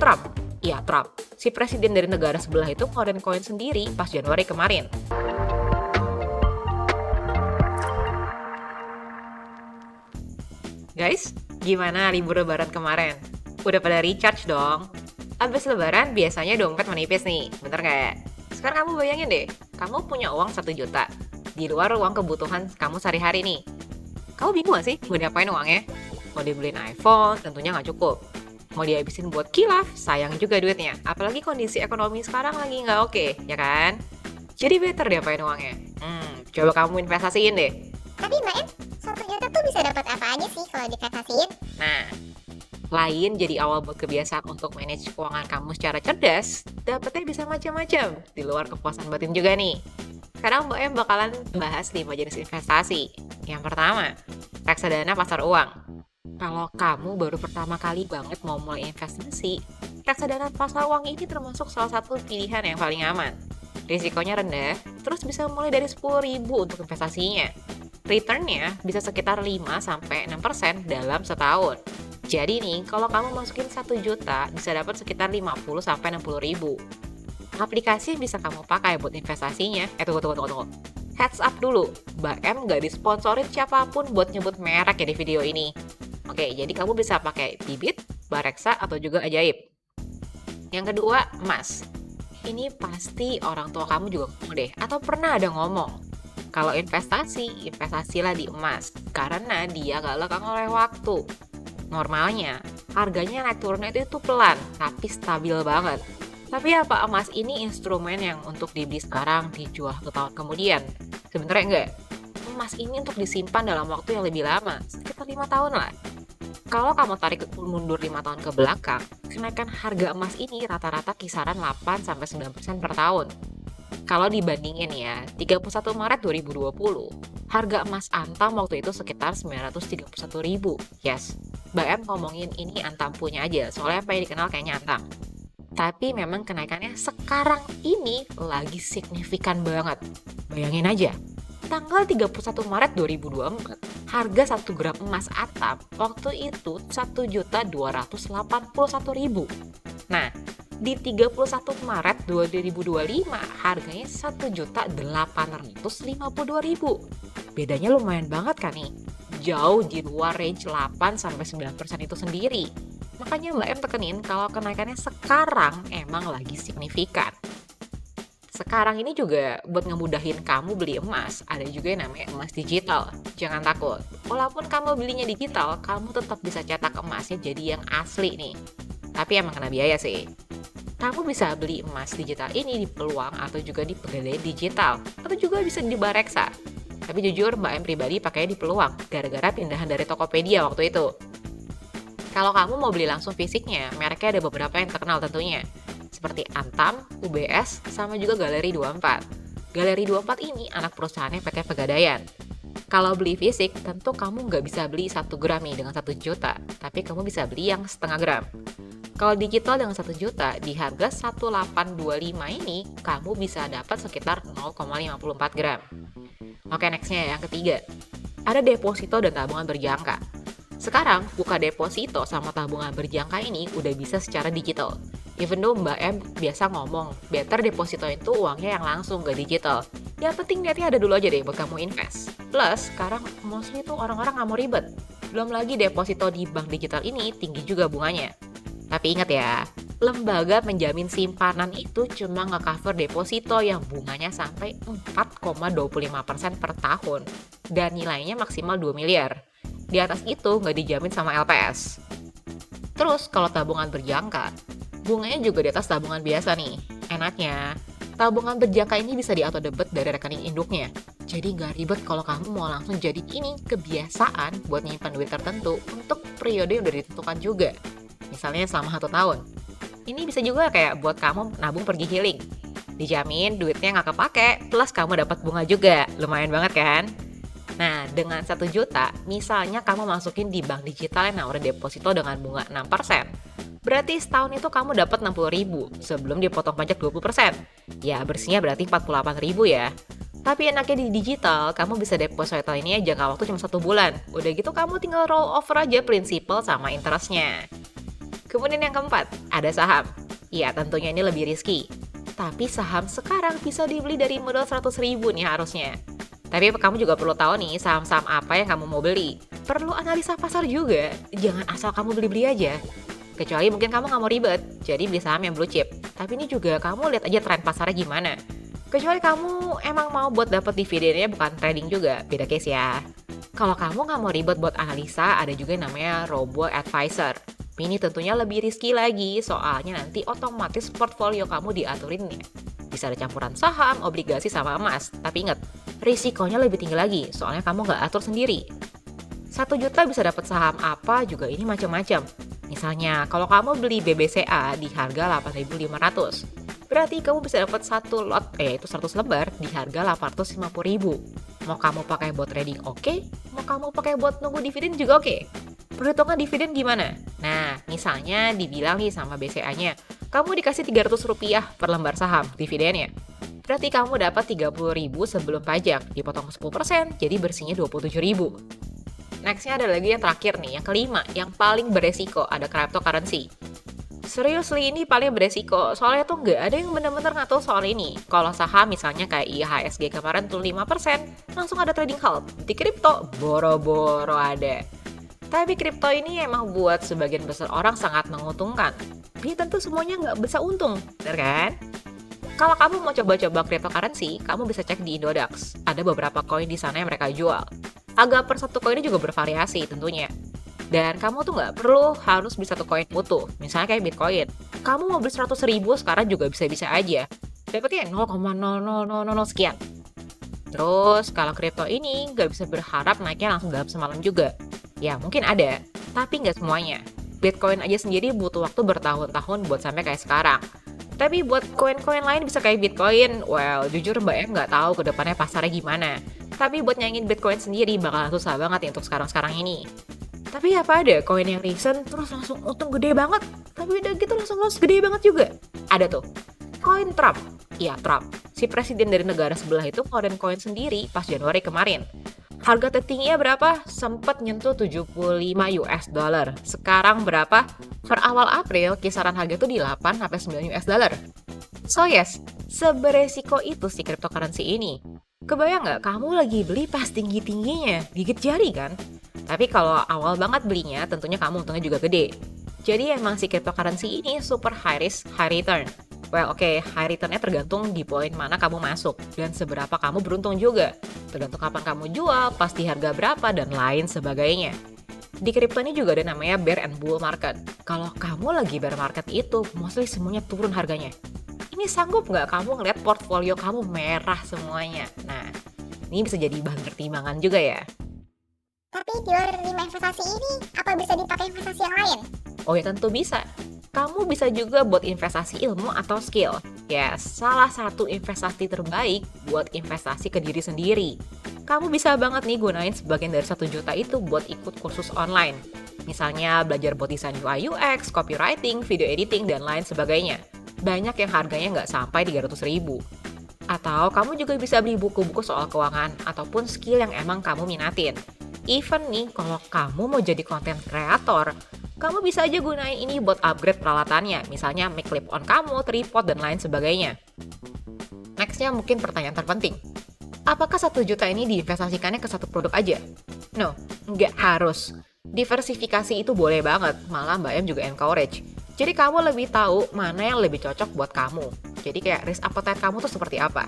Trump. Iya, Trump. Si presiden dari negara sebelah itu ngeluarin koin sendiri pas Januari kemarin. Guys, gimana libur lebaran kemarin? Udah pada recharge dong? Abis lebaran biasanya dompet menipis nih, bener nggak? Sekarang kamu bayangin deh, kamu punya uang 1 juta. Di luar uang kebutuhan kamu sehari-hari nih. Kamu bingung gak sih mau diapain uangnya? Mau dibeliin iPhone, tentunya nggak cukup. Mau dihabisin buat kilaf, sayang juga duitnya. Apalagi kondisi ekonomi sekarang lagi nggak oke, ya kan? Jadi better diapain uangnya? Coba kamu investasiin deh. Tapi Mbak Em, 1 juta tuh bisa dapat apa aja sih kalau divestasiin? Nah, lain jadi awal buat kebiasaan untuk manage keuangan kamu secara cerdas, dapetnya bisa macam-macam, di luar kepuasan batin juga nih. Sekarang Mbak Em bakalan bahas 5 jenis investasi. Yang pertama, reksadana pasar uang. Kalau kamu baru pertama kali banget mau mulai investasi, reksadana pasar uang ini termasuk salah satu pilihan yang paling aman. Risikonya rendah, terus bisa mulai dari 10.000 untuk investasinya. Returnnya bisa sekitar 5-6% dalam setahun. Jadi nih, kalau kamu masukin 1 juta, bisa dapat sekitar 50-60 ribu. Aplikasi yang bisa kamu pakai buat investasinya, tunggu. Heads up dulu, Mbak M gak disponsorin siapapun buat nyebut merek ya di video ini. Oke, jadi kamu bisa pakai Bibit, Bareksa, atau juga Ajaib. Yang kedua, emas. Ini pasti orang tua kamu juga ngomong deh, atau pernah ada ngomong. Kalau investasilah di emas, karena dia gak lekang oleh waktu. Normalnya, harganya naik turunnya itu pelan, tapi stabil banget. Tapi apa emas ini instrumen yang untuk dibeli sekarang, dijual ke tahun kemudian? Sebenarnya enggak. Emas ini untuk disimpan dalam waktu yang lebih lama, sekitar 5 tahun lah. Kalau kamu tarik mundur 5 tahun ke belakang, kenaikan harga emas ini rata-rata kisaran 8-9% per tahun. Kalau dibandingin ya, 31 Maret 2020, harga emas Antam waktu itu sekitar 931.000. Yes, Mbak M ngomongin ini Antam punya aja, soalnya apa yang dikenal kayaknya Antam. Tapi memang kenaikannya sekarang ini lagi signifikan banget. Bayangin aja, tanggal 31 Maret 2024, harga 1 gram emas Antam waktu itu 1.281.000. Nah, di 31 Maret 2025 harganya 1.852.000. Bedanya lumayan banget kan nih? Jauh di luar range 8-9% itu sendiri. Makanya Mbak M tekenin kalau kenaikannya sekarang emang lagi signifikan. Sekarang ini juga buat ngemudahin kamu beli emas, ada juga yang namanya emas digital. Jangan takut, walaupun kamu belinya digital, kamu tetap bisa cetak emasnya jadi yang asli nih. Tapi emang kena biaya sih. Kamu bisa beli emas digital ini di Peluang atau juga di Pegadaian Digital, atau juga bisa di Bareksa. Tapi jujur Mbak M pribadi pakainya di Peluang, gara-gara pindahan dari Tokopedia waktu itu. Kalau kamu mau beli langsung fisiknya, mereknya ada beberapa yang terkenal tentunya, seperti Antam, UBS, sama juga Galeri 24. Galeri 24 ini anak perusahaannya PT Pegadaian. Kalau beli fisik, tentu kamu nggak bisa beli 1 gram nih dengan 1 juta, tapi kamu bisa beli yang setengah gram. Kalau digital dengan 1 juta, di harga 1.825 ini, kamu bisa dapat sekitar 0,54 gram. Oke, nextnya yang ketiga. Ada deposito dan tabungan berjangka. Sekarang, buka deposito sama tabungan berjangka ini udah bisa secara digital. Even though Mbak M biasa ngomong, better deposito itu uangnya yang langsung, gak digital. Yang penting niatnya ada dulu aja deh buat kamu invest. Plus, sekarang mostly tuh orang-orang gak mau ribet. Belum lagi deposito di bank digital ini tinggi juga bunganya. Tapi ingat ya, lembaga penjamin simpanan itu cuma nge-cover deposito yang bunganya sampai 4,25% per tahun dan nilainya maksimal 2 miliar. Di atas itu nggak dijamin sama LPS. Terus kalau tabungan berjangka, bunganya juga di atas tabungan biasa nih. Enaknya, tabungan berjangka ini bisa di-auto debit dari rekening induknya. Jadi nggak ribet kalau kamu mau langsung jadi ini kebiasaan buat nyimpan duit tertentu untuk periode yang udah ditentukan juga. Misalnya selama 1 tahun. Ini bisa juga kayak buat kamu nabung pergi healing. Dijamin duitnya nggak kepake, plus kamu dapat bunga juga. Lumayan banget kan? Nah, dengan 1 juta, misalnya kamu masukin di bank digital yang nawarin deposito dengan bunga 6%. Berarti setahun itu kamu dapat 60.000 sebelum dipotong pajak 20%. Ya, bersihnya berarti 48.000 ya. Tapi enaknya di digital, kamu bisa deposito ini ya jangka waktu cuma 1 bulan. Udah gitu kamu tinggal roll over aja prinsipal sama interestnya. Kemudian yang keempat, ada saham. Ya, tentunya ini lebih risky. Tapi saham sekarang bisa dibeli dari modal 100.000 nih harusnya. Tapi kamu juga perlu tahu nih saham-saham apa yang kamu mau beli. Perlu analisa pasar juga, jangan asal kamu beli-beli aja. Kecuali mungkin kamu nggak mau ribet, jadi beli saham yang blue chip. Tapi ini juga kamu lihat aja tren pasarnya gimana. Kecuali kamu emang mau buat dapet dividennya bukan trading juga, beda case ya. Kalau kamu nggak mau ribet buat analisa, ada juga yang namanya robo advisor. Ini tentunya lebih risky lagi, soalnya nanti otomatis portfolio kamu diaturin ya. Bisa ada campuran saham, obligasi, sama emas. Tapi ingat, risikonya lebih tinggi lagi, soalnya kamu nggak atur sendiri. 1 juta bisa dapat saham apa juga ini macam-macam. Misalnya, kalau kamu beli BBCA di harga 8.500, berarti kamu bisa dapat 1 lot, yaitu 100 lembar di harga 850.000. Mau kamu pakai buat trading oke, mau kamu pakai buat nunggu dividen juga oke. Perhitungan dividen gimana? Nah, misalnya dibilang nih sama BCA-nya, kamu dikasih Rp300 per lembar saham dividennya. Berarti kamu dapat 30.000 sebelum pajak, dipotong 10%, jadi bersihnya 27.000. Nextnya ada lagi yang terakhir nih, yang kelima, yang paling beresiko, ada cryptocurrency. Seriously ini paling beresiko, soalnya tuh nggak ada yang bener-bener ngatur soal ini. Kalau saham misalnya kayak IHSG kemarin tuh 5%, langsung ada trading halt. Di kripto, boro-boro ada. Tapi kripto ini emang buat sebagian besar orang sangat menguntungkan. Tapi tentu semuanya nggak bisa untung, bener kan? Kalau kamu mau coba-coba cryptocurrency, kamu bisa cek di Indodax. Ada beberapa koin di sana yang mereka jual. Harga per satu koinnya juga bervariasi tentunya. Dan kamu tuh nggak perlu harus beli satu koin utuh, misalnya kayak Bitcoin. Kamu mau beli 100.000 sekarang juga bisa-bisa aja. Dapatnya 0,0000 sekian. Terus kalau kripto ini nggak bisa berharap naiknya langsung dalam semalam juga. Ya mungkin ada, tapi nggak semuanya. Bitcoin aja sendiri butuh waktu bertahun-tahun buat sampai kayak sekarang. Tapi buat koin-koin lain bisa kayak Bitcoin, well jujur Mbak M nggak tahu ke depannya pasarnya gimana. Tapi buat nyanyiin Bitcoin sendiri bakalan susah banget ya untuk sekarang-sekarang ini. Tapi apa ada koin yang recent terus langsung untung gede banget, tapi udah gitu langsung loss gede banget juga? Ada tuh, koin Trump. Iya Trump, si presiden dari negara sebelah itu ngeluarin koin sendiri pas Januari kemarin. Harga tertingginya berapa? Sempet nyentuh 75 US dollar. Sekarang berapa? Per awal April, kisaran harga itu di 8-9 US dollar. So yes, seberesiko itu si cryptocurrency ini. Kebayang nggak kamu lagi beli pas tinggi-tingginya? Gigit jari kan? Tapi kalau awal banget belinya, tentunya kamu untungnya juga gede. Jadi emang si cryptocurrency ini super high risk, high return. Well, high returnnya tergantung di poin mana kamu masuk dan seberapa kamu beruntung juga. Tergantung kapan kamu jual, pasti harga berapa, dan lain sebagainya. Di kripto ini juga ada namanya bear and bull market. Kalau kamu lagi bear market itu, mostly semuanya turun harganya. Ini sanggup nggak kamu ngeliat portfolio kamu merah semuanya? Nah, ini bisa jadi bahan pertimbangan juga ya. Tapi di luar 5 investasi ini, apa bisa dipakai investasi yang lain? Oh ya tentu bisa. Kamu bisa juga buat investasi ilmu atau skill. Ya, salah satu investasi terbaik buat investasi ke diri sendiri. Kamu bisa banget nih gunain sebagian dari 1 juta itu buat ikut kursus online. Misalnya belajar buat desain UI UX, copywriting, video editing, dan lain sebagainya. Banyak yang harganya nggak sampai 300.000. Atau kamu juga bisa beli buku-buku soal keuangan ataupun skill yang emang kamu minatin. Even nih kalau kamu mau jadi content creator, kamu bisa aja gunain ini buat upgrade peralatannya, misalnya mic clip on kamu, tripod, dan lain sebagainya. Nextnya mungkin pertanyaan terpenting. Apakah 1 juta ini diinvestasikannya ke satu produk aja? No, nggak harus. Diversifikasi itu boleh banget, malah Mbak M juga encourage. Jadi kamu lebih tahu mana yang lebih cocok buat kamu. Jadi kayak risk appetite kamu tuh seperti apa.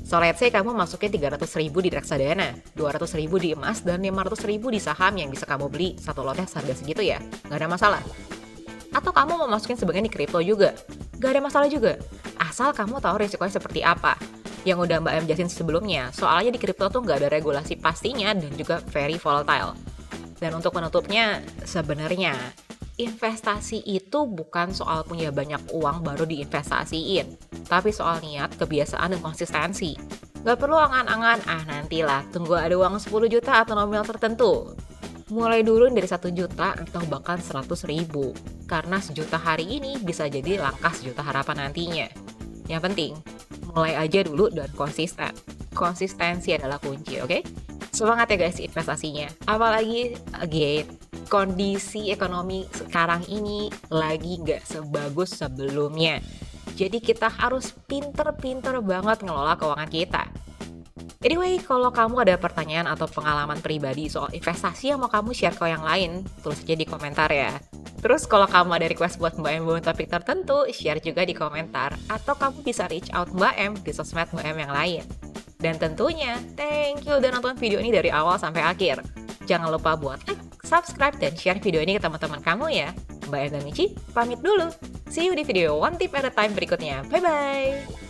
So let's say kamu masukin 300.000 di reksadana, 200.000 di emas, dan 500.000 di saham yang bisa kamu beli satu lotnya harga segitu ya, nggak ada masalah. Atau kamu mau masukin sebagian di kripto juga, nggak ada masalah juga. Asal kamu tahu risikonya seperti apa. Yang udah Mbak M jelasin sebelumnya, soalnya di kripto tuh nggak ada regulasi pastinya dan juga very volatile. Dan untuk menutupnya, sebenarnya investasi itu bukan soal punya banyak uang baru diinvestasiin, tapi soal niat, kebiasaan, dan konsistensi. Gak perlu angan-angan, nantilah, tunggu ada uang 10 juta atau nominal tertentu. Mulai dulu dari 1 juta atau bahkan 100.000. Karena 1 juta hari ini bisa jadi langkah 1 juta harapan nantinya. Yang penting, mulai aja dulu dan konsisten. Konsistensi adalah kunci, oke? Semangat ya guys investasinya. Apalagi, again, kondisi ekonomi sekarang ini lagi nggak sebagus sebelumnya. Jadi kita harus pinter-pinter banget ngelola keuangan kita. Anyway, kalau kamu ada pertanyaan atau pengalaman pribadi soal investasi yang mau kamu share ke yang lain, tulis aja di komentar ya. Terus kalau kamu ada request buat Mbak Em bawain topik tertentu, share juga di komentar. Atau kamu bisa reach out Mbak Em di sosmed Mbak Em yang lain. Dan tentunya, thank you udah nonton video ini dari awal sampai akhir. Jangan lupa buat like, subscribe, dan share video ini ke teman-teman kamu ya. Mbak Em dan Michi, pamit dulu. See you di video One Tip at a Time berikutnya. Bye-bye!